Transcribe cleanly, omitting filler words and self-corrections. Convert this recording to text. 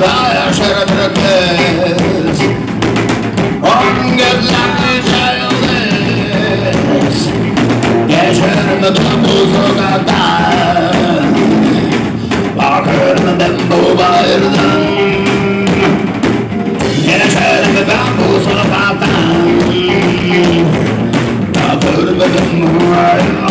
Dağda yaşar bir kız, on gözlerli yıldız. Geçerim ben bu sokaktan, bakırım ben bu bayırdan. Geçerim ben bu sokaktan, bakırım ben bu bayırdan.